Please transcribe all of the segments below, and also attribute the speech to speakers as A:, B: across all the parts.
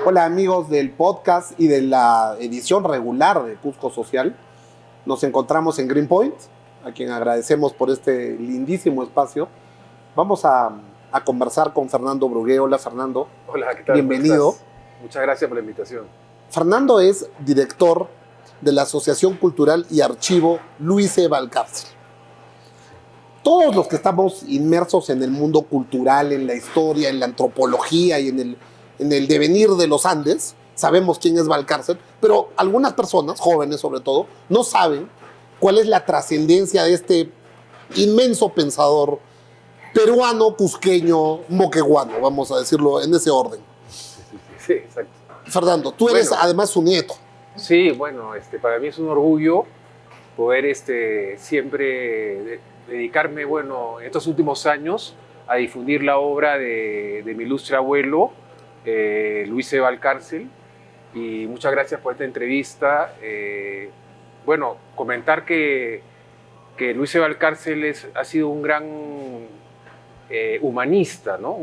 A: Hola amigos del podcast y de la edición regular de Cusco Social. Nos encontramos en Greenpoint, a quien agradecemos por este lindísimo espacio. Vamos a conversar con Fernando Brugué. Hola Fernando.
B: Hola, ¿qué tal?
A: Bienvenido.
B: Muchas gracias por la invitación.
A: Fernando es director de la Asociación Cultural y Archivo Luis E. Valcárcel. Todos los que estamos inmersos en el mundo cultural, en la historia, en la antropología y en el devenir de los Andes, sabemos quién es Valcárcel, pero algunas personas, jóvenes sobre todo, no saben cuál es la trascendencia de este inmenso pensador peruano, cusqueño, moqueguano, vamos a decirlo en ese orden.
B: Sí, exacto.
A: Fernando, tú eres además su nieto.
B: Sí, bueno, para mí es un orgullo poder siempre dedicarme, bueno, estos últimos años a difundir la obra de mi ilustre abuelo, Luis E. Valcárcel, y muchas gracias por esta entrevista. Bueno, comentar que Luis E. Valcárcel ha sido un gran humanista, ¿no?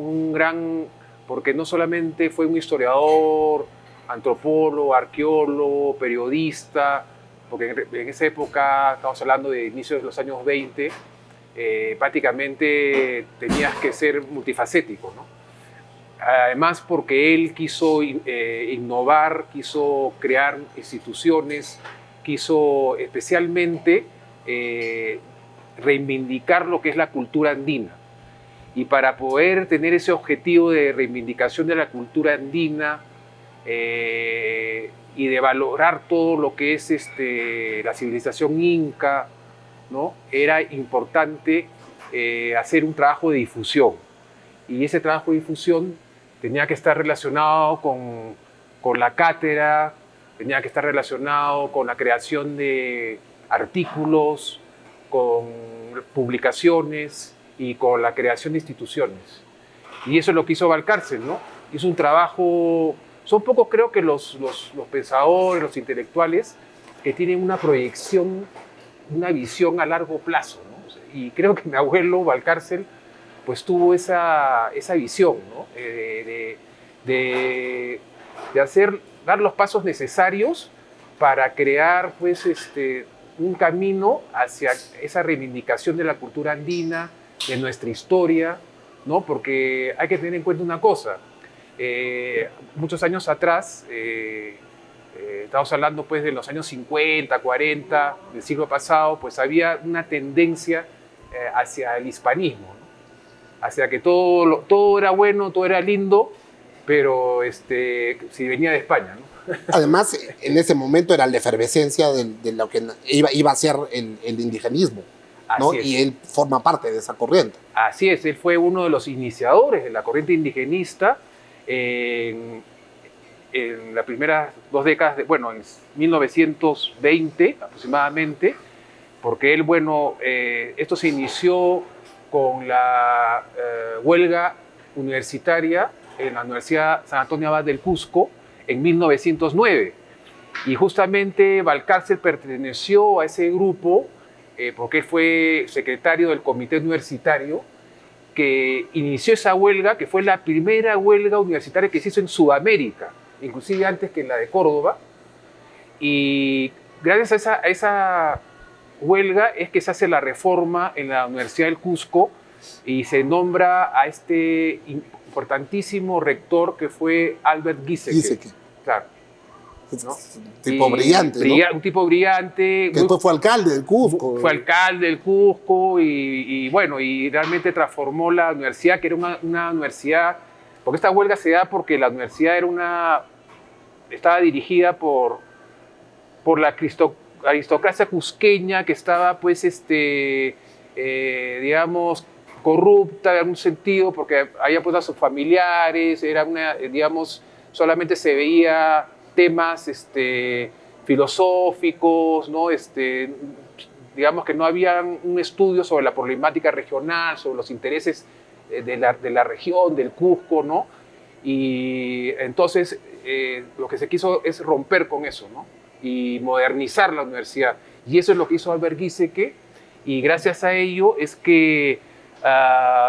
B: Porque no solamente fue un historiador, antropólogo, arqueólogo, periodista, porque en esa época, estamos hablando de inicios de los años 20, prácticamente tenías que ser multifacético, ¿no? Además, porque él quiso innovar, quiso crear instituciones, quiso especialmente reivindicar lo que es la cultura andina. Y para poder tener ese objetivo de reivindicación de la cultura andina y de valorar todo lo que es la civilización inca, ¿no? Era importante hacer un trabajo de difusión. Y ese trabajo de difusión tenía que estar relacionado con la cátedra, tenía que estar relacionado con la creación de artículos, con publicaciones y con la creación de instituciones. Y eso es lo que hizo Valcárcel, ¿no? Hizo un trabajo. Son pocos, creo que los pensadores, los intelectuales que tienen una proyección, una visión a largo plazo, ¿no? Y creo que mi abuelo Valcárcel pues tuvo esa visión, ¿no? De dar los pasos necesarios para crear pues, un camino hacia esa reivindicación de la cultura andina, de nuestra historia, ¿no? Porque hay que tener en cuenta una cosa. Muchos años atrás, estamos hablando pues de los años 50, 40 del siglo pasado, pues había una tendencia hacia el hispanismo, ¿no? Hacia que todo era bueno, todo era lindo, pero si venía de España, ¿no?
A: Además, en ese momento era la efervescencia de lo que iba a ser el indigenismo, ¿no? Y él forma parte de esa corriente.
B: Así es, él fue uno de los iniciadores de la corriente indigenista en las primeras 2 décadas, en 1920 aproximadamente, porque él, esto se inició con la huelga universitaria en la Universidad San Antonio Abad del Cusco en 1909. Y justamente Valcárcel perteneció a ese grupo porque fue secretario del comité universitario que inició esa huelga, que fue la primera huelga universitaria que se hizo en Sudamérica, inclusive antes que la de Córdoba. Y gracias a esa huelga es que se hace la reforma en la Universidad del Cusco y se nombra a este importantísimo rector que fue Albert Giesecke. Claro.
A: ¿No? Un tipo brillante, ¿no?
B: Un tipo brillante.
A: Que después fue alcalde del Cusco.
B: Fue alcalde del Cusco y realmente transformó la universidad, que era una universidad, porque esta huelga se da porque la universidad estaba dirigida por la aristocracia cusqueña que estaba, pues, digamos, corrupta en algún sentido, porque había pues a sus familiares, era solamente se veía temas filosóficos, ¿no? Digamos que no había un estudio sobre la problemática regional, sobre los intereses de la región, del Cusco, ¿no? Y entonces lo que se quiso es romper con eso, ¿no? y modernizar la universidad. Y eso es lo que hizo Albert Giesecke, y gracias a ello es que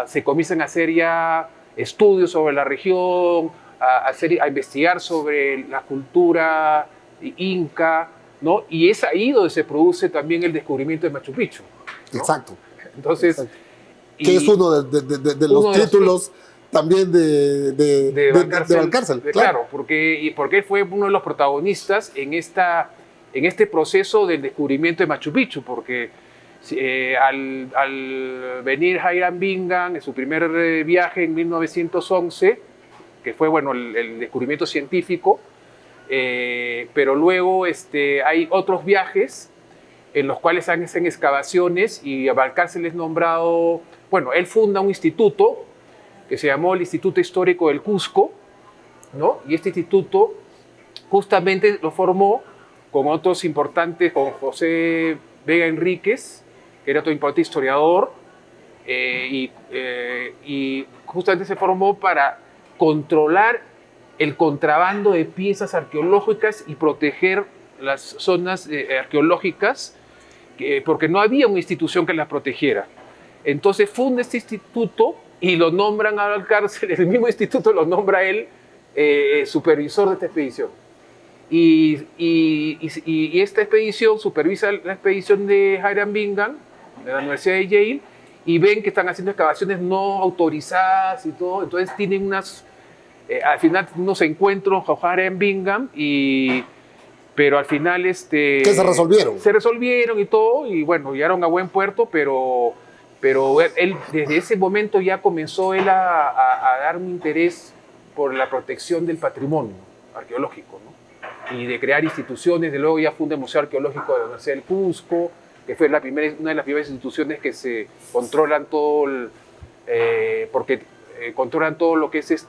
B: se comienzan a hacer ya estudios sobre la región, a investigar sobre la cultura inca, ¿no? Y es ahí donde se produce también el descubrimiento de Machu Picchu, ¿no?
A: Exacto.
B: Entonces,
A: Exacto. Que es uno de los títulos también de Valcárcel.
B: Claro, porque él fue uno de los protagonistas en este proceso del descubrimiento de Machu Picchu, porque al venir Hiram Bingham en su primer viaje en 1911, que fue bueno, el descubrimiento científico, pero luego hay otros viajes en los cuales hacen excavaciones y a Valcárcel es nombrado, bueno, él funda un instituto que se llamó el Instituto Histórico del Cusco, ¿no? Y este instituto justamente lo formó con otros importantes, con José Vega Enríquez, que era otro importante historiador, y justamente se formó para controlar el contrabando de piezas arqueológicas y proteger las zonas arqueológicas, porque no había una institución que las protegiera. Entonces funda este instituto y lo nombran a Valcárcel, el mismo instituto lo nombra a él supervisor de esta expedición. Y esta expedición supervisa la expedición de Hiram Bingham, de la Universidad de Yale, y ven que están haciendo excavaciones no autorizadas y todo. Entonces tienen al final unos encuentros con Hiram Bingham, pero al final
A: que se resolvieron.
B: Se resolvieron y todo, y bueno, llegaron a buen puerto, pero él desde ese momento ya comenzó él a dar un interés por la protección del patrimonio arqueológico, ¿no? Y de crear instituciones. De luego ya funda el Museo Arqueológico de la Universidad del Cusco, que fue una de las primeras instituciones que se controlan todo porque controlan todo lo que es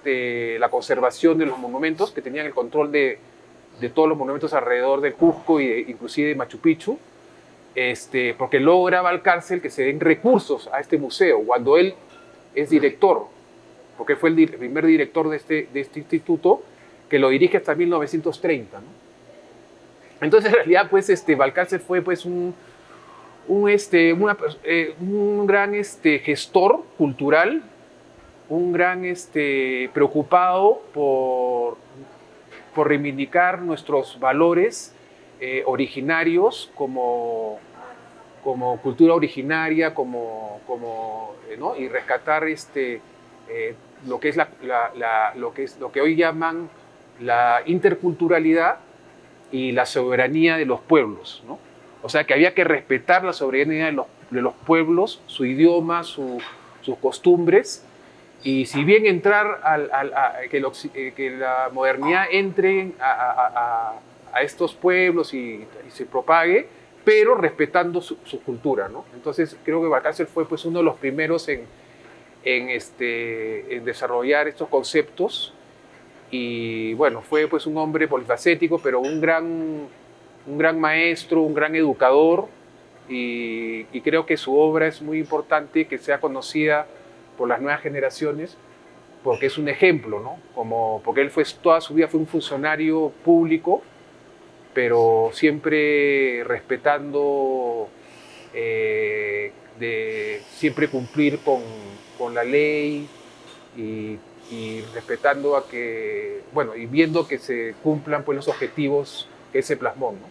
B: la conservación de los monumentos, que tenían el control de todos los monumentos alrededor del Cusco e inclusive de Machu Picchu, porque logra Valcárcel que se den recursos a este museo cuando él es director, porque fue el primer director de este instituto, que lo dirige hasta 1930, ¿no? Entonces en realidad pues Valcárcel fue pues un gran gestor cultural, un gran preocupado por reivindicar nuestros valores originarios como cultura originaria, ¿no? Y rescatar lo que es lo que hoy llaman la interculturalidad y la soberanía de los pueblos, ¿no? O sea, que había que respetar la soberanía de los pueblos, su idioma, sus costumbres, y si bien entrar que la modernidad entre a estos pueblos y se propague, pero respetando su cultura, ¿no? Entonces creo que Valcárcel fue pues uno de los primeros en desarrollar estos conceptos, y bueno, fue pues un hombre polifacético, pero un gran maestro, un gran educador, y creo que su obra es muy importante que sea conocida por las nuevas generaciones, porque es un ejemplo, ¿no? Porque él toda su vida fue un funcionario público, pero siempre respetando, siempre cumplir con la ley y respetando y viendo que se cumplan pues los objetivos que se plasmó, ¿no?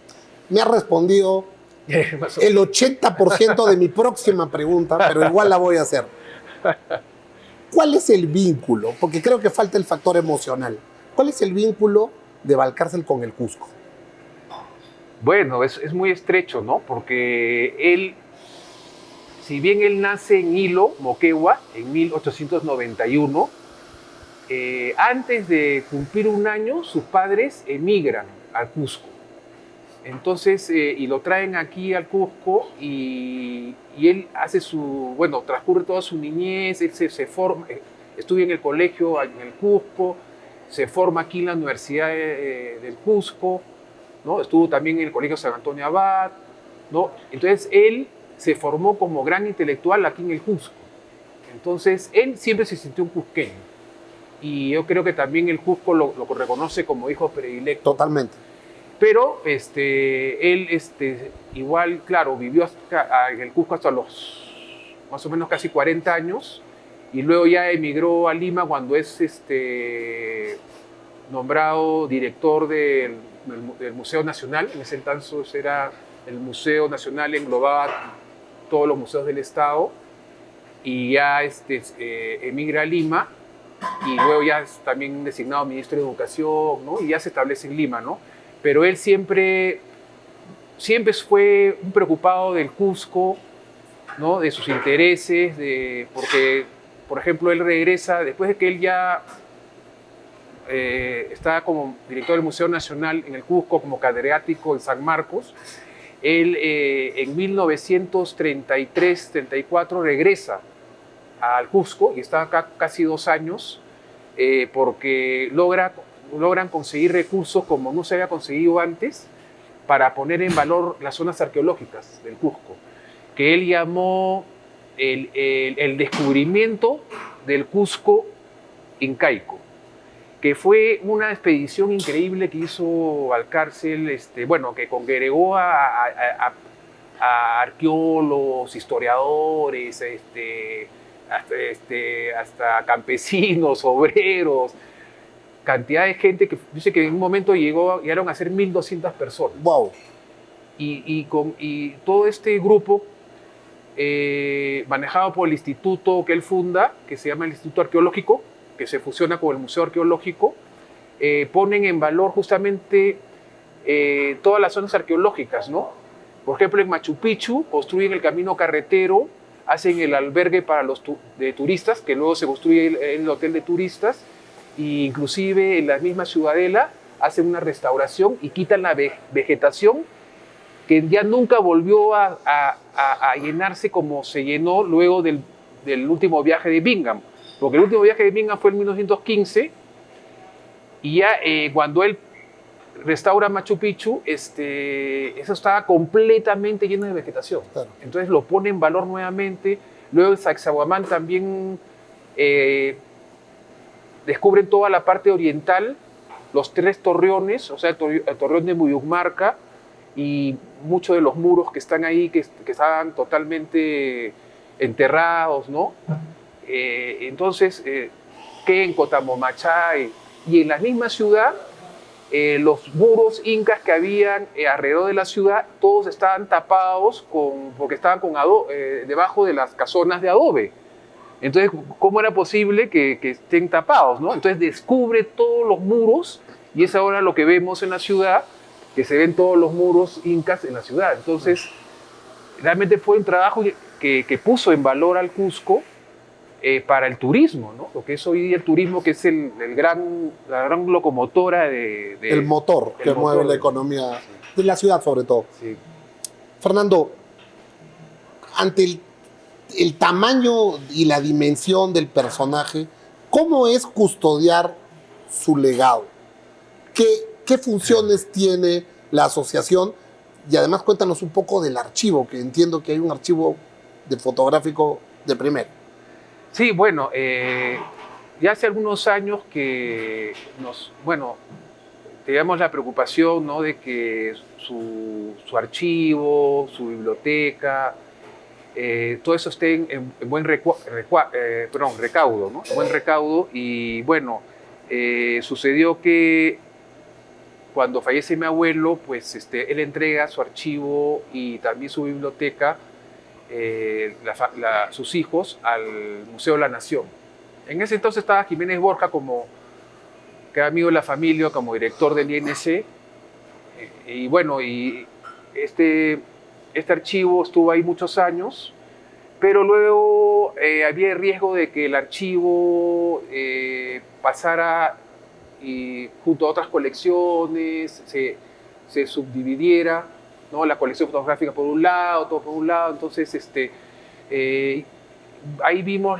A: Me ha respondido el 80% de mi próxima pregunta, pero igual la voy a hacer. ¿Cuál es el vínculo? Porque creo que falta el factor emocional. ¿Cuál es el vínculo de Valcárcel con el Cusco?
B: Bueno, es muy estrecho, ¿no? Porque él, si bien él nace en Hilo, Moquegua, en 1891, antes de cumplir un año, sus padres emigran al Cusco. Entonces, y lo traen aquí al Cusco, y él hace transcurre toda su niñez, él se forma, estudia en el colegio en el Cusco, se forma aquí en la Universidad del Cusco, ¿no? Estuvo también en el Colegio San Antonio Abad, ¿no? Entonces, él se formó como gran intelectual aquí en el Cusco. Entonces, él siempre se sintió un cusqueño. Y yo creo que también el Cusco lo reconoce como hijo predilecto.
A: Totalmente.
B: Pero él igual, claro, vivió en el Cusco hasta los más o menos casi 40 años y luego ya emigró a Lima cuando es nombrado director del Museo Nacional. En ese entonces era el Museo Nacional, englobaba todos los museos del Estado, y ya emigra a Lima y luego ya es también designado ministro de Educación, ¿no? Y ya se establece en Lima, ¿no? Pero él siempre fue un preocupado del Cusco, ¿no? De sus intereses, porque, por ejemplo, él regresa, después de que él ya estaba como director del Museo Nacional en el Cusco, como catedrático en San Marcos, él en 1933-34 regresa al Cusco y está acá casi 2 años porque logran conseguir recursos como no se había conseguido antes para poner en valor las zonas arqueológicas del Cusco, que él llamó el descubrimiento del Cusco incaico, que fue una expedición increíble que hizo Valcárcel, bueno, que congregó a arqueólogos, historiadores, hasta campesinos, obreros, cantidad de gente que dice que en un momento llegaron a ser 1.200 personas.
A: Wow.
B: Y todo este grupo, manejado por el instituto que él funda, que se llama el Instituto Arqueológico, que se fusiona con el Museo Arqueológico, ponen en valor justamente todas las zonas arqueológicas, ¿no? Por ejemplo, en Machu Picchu construyen el camino carretero, hacen el albergue para los de turistas, que luego se construye el hotel de turistas, e inclusive en la misma Ciudadela hacen una restauración y quitan la vegetación, que ya nunca volvió a llenarse como se llenó luego del último viaje de Bingham, porque el último viaje de Bingham fue en 1915, y ya cuando él restaura Machu Picchu, eso estaba completamente lleno de vegetación.
A: Claro.
B: Entonces lo pone en valor nuevamente. Luego en Sacsayhuamán también descubren toda la parte oriental, los 3 torreones, o sea, el torreón de Muyucmarca y muchos de los muros que están ahí, que estaban totalmente enterrados, ¿no? Entonces, que en Cotamomachay y en la misma ciudad, los muros incas que habían alrededor de la ciudad, todos estaban tapados porque estaban debajo de las casonas de adobe. Entonces, ¿cómo era posible que estén tapados, ¿no? Entonces descubre todos los muros y es ahora lo que vemos en la ciudad, que se ven todos los muros incas en la ciudad. Entonces, realmente fue un trabajo que puso en valor al Cusco para el turismo, ¿no? Lo que es hoy día el turismo, que es la gran locomotora
A: el motor que mueve la economía de la ciudad, sobre todo.
B: Sí.
A: Fernando, ante el tamaño y la dimensión del personaje, ¿cómo es custodiar su legado? ¿Qué funciones tiene la asociación? Y además cuéntanos un poco del archivo, que entiendo que hay un archivo de fotográfico de primera.
B: Sí, bueno, ya hace algunos años que teníamos la preocupación, ¿no?, de que su archivo, su biblioteca, todo eso esté en buen recaudo, ¿no? Buen recaudo. Y bueno, sucedió que cuando fallece mi abuelo, pues él entrega su archivo y también su biblioteca, sus hijos, al Museo de la Nación. En ese entonces estaba Jiménez Borja, que era amigo de la familia, como director del INC. Y bueno, este archivo estuvo ahí muchos años, pero luego había el riesgo de que el archivo pasara y junto a otras colecciones se subdividiera, ¿no? La colección fotográfica por un lado, todo por un lado. Entonces ahí vimos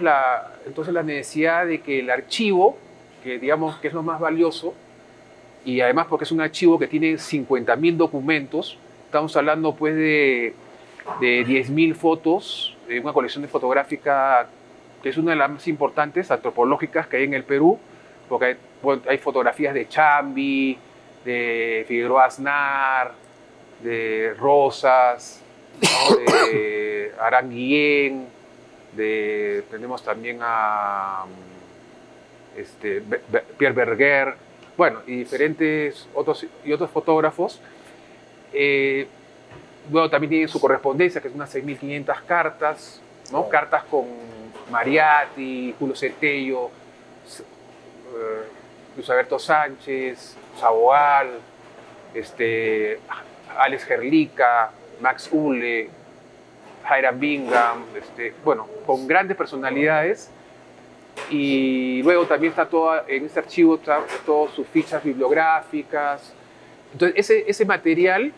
B: entonces la necesidad de que el archivo, que digamos que es lo más valioso, y además porque es un archivo que tiene 50.000 documentos, estamos hablando pues de 10.000 fotos, de una colección fotográfica que es una de las más importantes antropológicas que hay en el Perú, porque hay fotografías de Chambi, de Figueroa Aznar, de Rosas, ¿no? De Arán Guillén, tenemos también a Pierre Berger, bueno, y diferentes otros fotógrafos. Luego también tienen su correspondencia, que es unas 6.500 cartas, ¿no? Cartas con Mariatti, Julio Cetello, Luis Alberto Sánchez, Saboal, Alex Gerlica, Max Uhle, Hiram Bingham, bueno, con grandes personalidades. Y luego también está en este archivo todas sus fichas bibliográficas. Entonces, ese material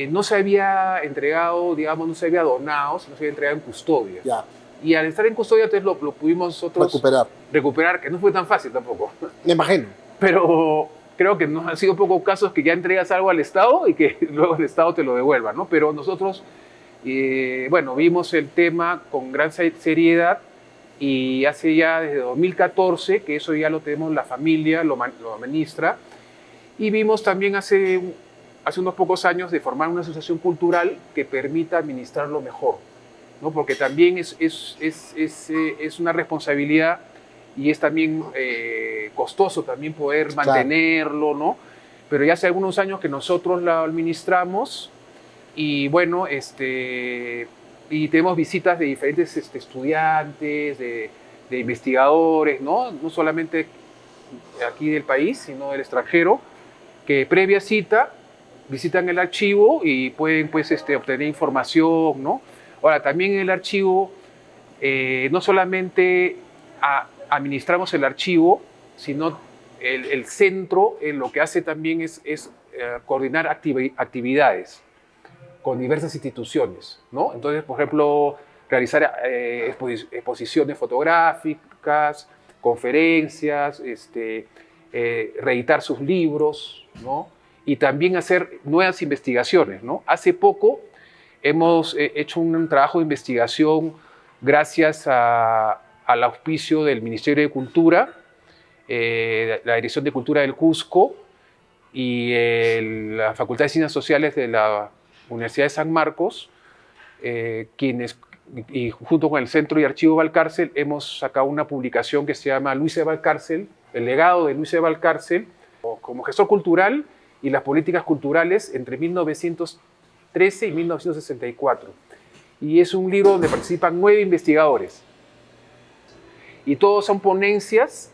B: no se había entregado, digamos, no se había donado, sino se había entregado en custodia.
A: Ya.
B: Y al estar en custodia, entonces lo pudimos nosotros
A: recuperar,
B: que no fue tan fácil tampoco.
A: Me imagino.
B: Pero creo que nos han sido pocos casos que ya entregas algo al Estado y que luego el Estado te lo devuelva, ¿no? Pero nosotros, bueno, vimos el tema con gran seriedad y hace ya desde 2014, que eso ya lo tenemos, la familia lo administra, y vimos también hace unos pocos años de formar una asociación cultural que permita administrarlo mejor, ¿no? Porque también es una responsabilidad y es también costoso también poder mantenerlo, ¿no? Pero ya hace algunos años que nosotros la administramos y bueno, y tenemos visitas de diferentes estudiantes, de investigadores, ¿no? No solamente aquí del país, sino del extranjero, que previa cita visitan el archivo y pueden pues, obtener información, ¿no? Ahora, también en el archivo no solamente administramos el archivo, sino el centro lo que hace también es coordinar actividades con diversas instituciones, ¿no? Entonces, por ejemplo, realizar exposiciones fotográficas, conferencias, reeditar sus libros, ¿no? Y también hacer nuevas investigaciones, ¿no? Hace poco hemos hecho un trabajo de investigación gracias al auspicio del Ministerio de Cultura, la Dirección de Cultura del Cusco y la Facultad de Ciencias Sociales de la Universidad de San Marcos, quienes, y junto con el Centro y Archivo Valcárcel, hemos sacado una publicación que se llama Luis E. Valcárcel, el legado de Luis E. Valcárcel, como gestor cultural y las políticas culturales entre 1913 y 1964. Y es un libro donde participan 9 investigadores. Y todos son ponencias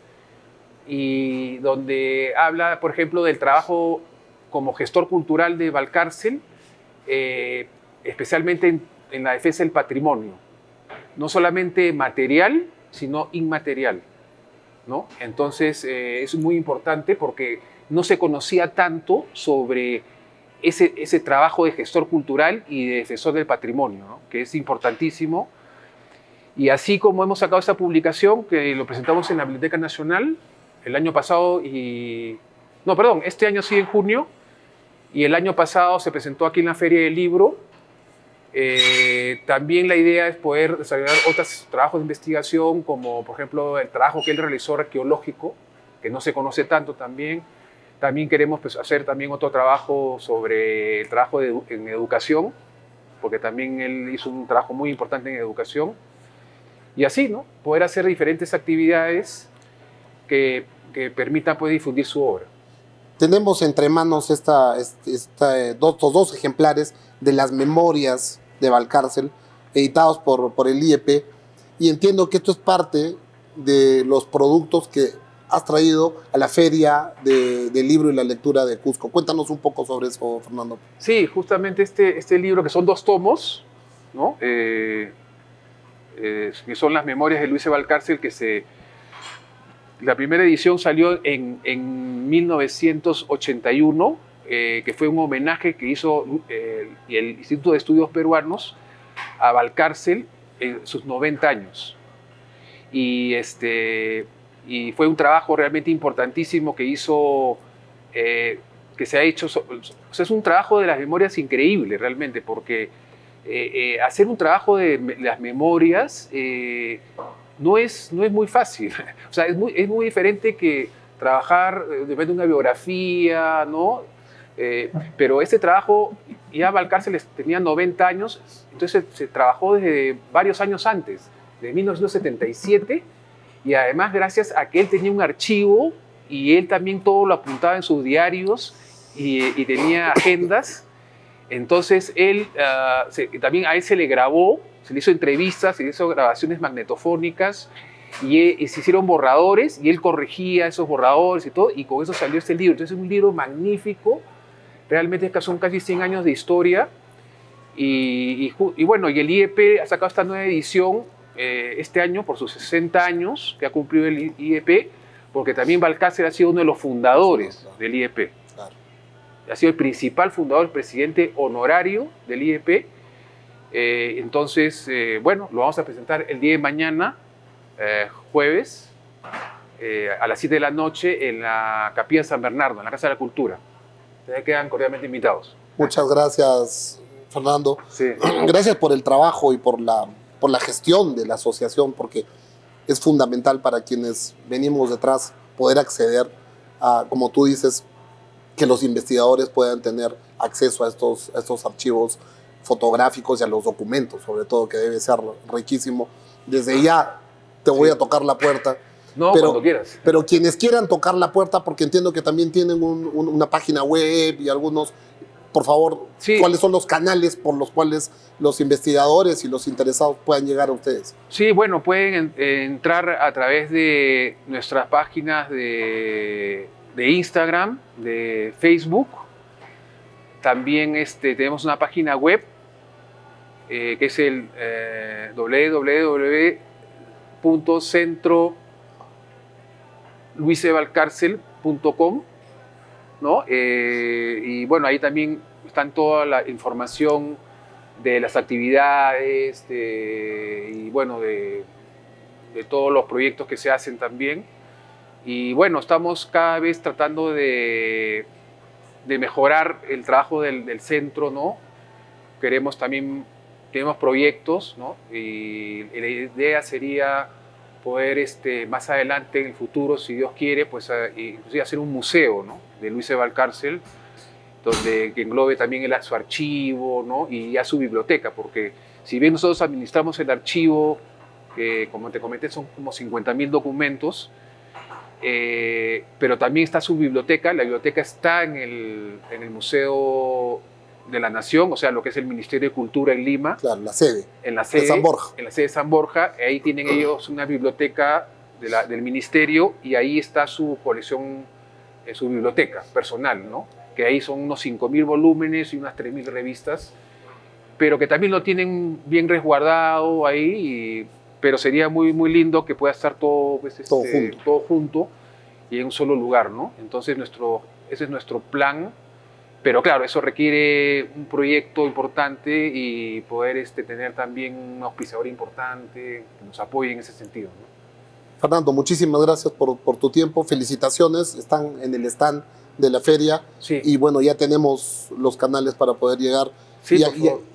B: y donde habla, por ejemplo, del trabajo como gestor cultural de Valcárcel, especialmente en la defensa del patrimonio, no solamente material, sino inmaterial, ¿no? Entonces, es muy importante porque no se conocía tanto sobre ese trabajo de gestor cultural y de defensor del patrimonio, ¿no? Que es importantísimo. Y así como hemos sacado esta publicación, que lo presentamos en la Biblioteca Nacional el año pasado este año sí en junio, y el año pasado se presentó aquí en la Feria del Libro. También la idea es poder desarrollar otros trabajos de investigación, como por ejemplo el trabajo que él realizó arqueológico, que no se conoce tanto también. También queremos pues, hacer también otro trabajo sobre el trabajo en educación, porque también él hizo un trabajo muy importante en educación. Y así, ¿no? Poder hacer diferentes actividades que permitan pues, difundir su obra.
A: Tenemos entre manos estos dos ejemplares de las memorias de Valcárcel, editados por el IEP, y entiendo que esto es parte de los productos que has traído a la Feria del Libro y la Lectura de Cusco. Cuéntanos un poco sobre eso, Fernando.
B: Sí, justamente este libro, que son 2 tomos, ¿no? Que son las memorias de Luis E. Valcárcel, la primera edición salió en 1981, que fue un homenaje que hizo el Instituto de Estudios Peruanos a Valcárcel en sus 90 años. Y fue un trabajo realmente importantísimo que hizo, que se ha hecho. O sea, es un trabajo de las memorias increíble realmente, porque hacer un trabajo de las memorias no es muy fácil. O sea, es muy diferente que trabajar de repente una biografía, ¿no? Pero este trabajo, ya Valcárcel tenía 90 años, entonces se trabajó desde varios años antes, de 1977, y además gracias a que él tenía un archivo y él también todo lo apuntaba en sus diarios y tenía agendas. Entonces él, también a él se le grabó, se le hizo entrevistas, se le hizo grabaciones magnetofónicas y se hicieron borradores y él corregía esos borradores y todo, y con eso salió este libro. Entonces es un libro magnífico, realmente son casi 100 años de historia y bueno, y el IEP ha sacado esta nueva edición este año por sus 60 años que ha cumplido el IEP, porque también Valcárcel ha sido uno de los fundadores del IEP.
A: Claro.
B: Ha sido el principal fundador, el presidente honorario del IEP. Entonces, bueno, lo vamos a presentar el día de mañana, jueves, a las 7 de la noche en la Capilla San Bernardo, en la Casa de la Cultura. Ustedes quedan cordialmente invitados.
A: Muchas gracias, Fernando.
B: Sí.
A: Gracias por el trabajo y por la gestión de la asociación, porque es fundamental para quienes venimos detrás poder acceder a, como tú dices, que los investigadores puedan tener acceso a estos archivos fotográficos y a los documentos, sobre todo, que debe ser riquísimo. Desde ya te voy a tocar la puerta.
B: No, cuando quieras.
A: Pero quienes quieran tocar la puerta, porque entiendo que también tienen una página web y algunos, por favor,
B: sí.
A: ¿Cuáles son los canales por los cuales los investigadores y los interesados puedan llegar a ustedes?
B: Sí, bueno, pueden entrar a través de nuestras páginas de Instagram, de Facebook. También tenemos una página web que es el www.centroluisevalcarcel.com, ¿no? Y bueno, ahí también están toda la información de las actividades y bueno, de todos los proyectos que se hacen también. Y bueno, estamos cada vez tratando de mejorar el trabajo del centro, ¿no? Tenemos proyectos, ¿no? Y la idea sería poder más adelante, en el futuro, si Dios quiere, pues inclusive hacer un museo, ¿no? De Luis de Valcárcel, que englobe también su archivo, ¿no? Y ya su biblioteca, porque si bien nosotros administramos el archivo, que como te comenté son como 50.000 documentos, pero también está su biblioteca. La biblioteca está en el Museo de la Nación, o sea, lo que es el Ministerio de Cultura en Lima.
A: Claro, la sede.
B: En la sede
A: de San Borja.
B: En la sede de San Borja. Ahí tienen ellos una biblioteca del Ministerio y ahí está su colección, su biblioteca personal, ¿no? Que ahí son unos 5.000 volúmenes y unas 3.000 revistas, pero que también lo tienen bien resguardado ahí, pero sería muy, muy lindo que pueda estar todo junto y en un solo lugar, ¿no? Entonces ese es nuestro plan, pero claro, eso requiere un proyecto importante y poder tener también un auspiciador importante que nos apoye en ese sentido, ¿no?
A: Fernando, muchísimas gracias por tu tiempo, felicitaciones, están en el stand de la feria,
B: sí.
A: Y bueno, ya tenemos los canales para poder llegar,
B: sí,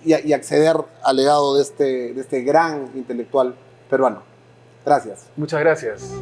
A: y acceder al legado de este gran intelectual peruano. Gracias.
B: Muchas gracias.